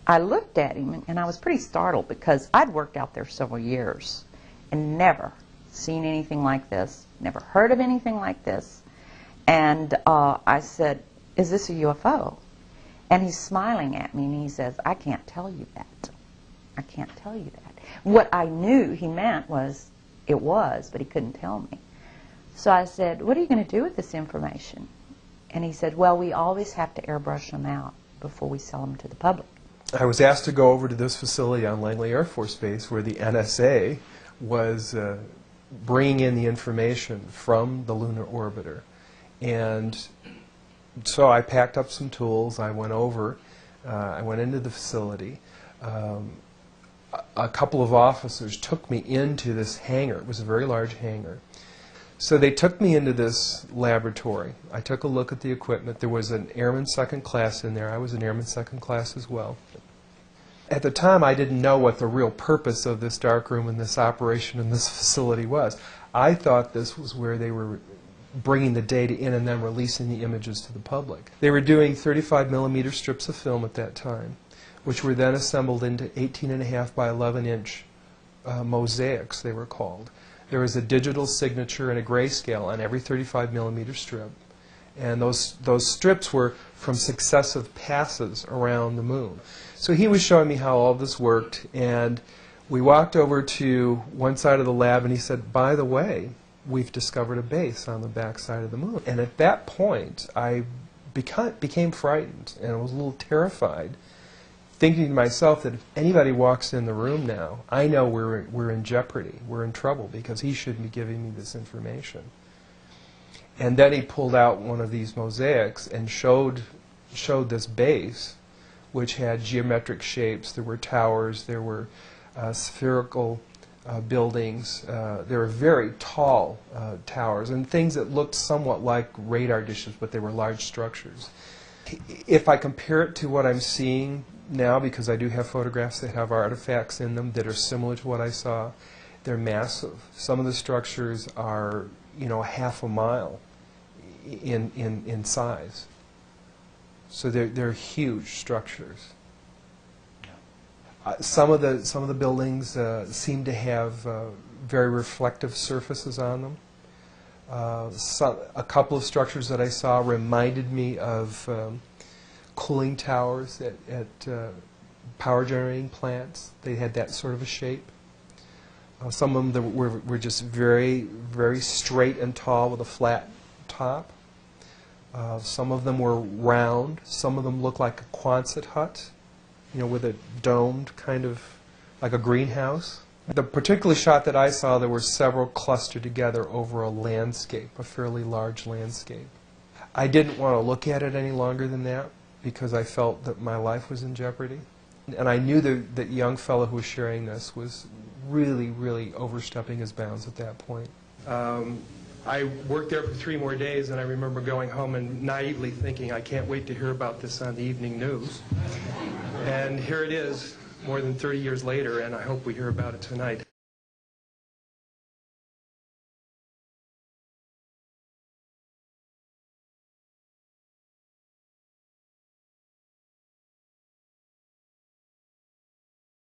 I looked at him, and I was pretty startled because I'd worked out there several years and never seen anything like this, never heard of anything like this. And I said, "Is this a UFO?" And he's smiling at me, and he says, "I can't tell you that. I can't tell you that." What I knew he meant was it was, but he couldn't tell me. So I said, "What are you going to do with this information?" And he said, "Well, we always have to airbrush them out before we sell them to the public." I was asked to go over to this facility on Langley Air Force Base where the NSA was bringing in the information from the lunar orbiter. And so I packed up some tools. I went over. I went into the facility. A couple of officers took me into this hangar. It was a very large hangar. So they took me into this laboratory. I took a look at the equipment. There was an Airman Second Class in there. I was an Airman Second Class as well. At the time, I didn't know what the real purpose of this darkroom and this operation in this facility was. I thought this was where they were bringing the data in and then releasing the images to the public. They were doing 35mm strips of film at that time, which were then assembled into 18.5 by 11-inch mosaics, they were called. There was a digital signature and a grayscale on every 35mm strip. And those strips were from successive passes around the moon. So he was showing me how all this worked, and we walked over to one side of the lab, and he said, "By the way, we've discovered a base on the back side of the moon." And at that point, I became frightened, and I was a little terrified, thinking to myself that if anybody walks in the room now, I know we're in jeopardy, we're in trouble, because he shouldn't be giving me this information. And then he pulled out one of these mosaics and showed this base, which had geometric shapes. There were towers, there were spherical buildings, there were very tall towers, and things that looked somewhat like radar dishes, but they were large structures. If I compare it to what I'm seeing now, because I do have photographs that have artifacts in them that are similar to what I saw, they're massive. Some of the structures are, half a mile in size. So they're huge structures. Some of the buildings seem to have very reflective surfaces on them. A couple of structures that I saw reminded me of cooling towers at power generating plants. They had that sort of a shape. Some of them were just very, very straight and tall with a flat top. Some of them were round. Some of them looked like a Quonset hut, with a domed kind of, like a greenhouse. The particular shot that I saw, there were several clustered together over a landscape, a fairly large landscape. I didn't want to look at it any longer than that because I felt that my life was in jeopardy. And I knew that young fellow who was sharing this was really, really overstepping his bounds at that point. I worked there for 3 more days, and I remember going home and naively thinking, I can't wait to hear about this on the evening news. And here it is, more than 30 years later, and I hope we hear about it tonight.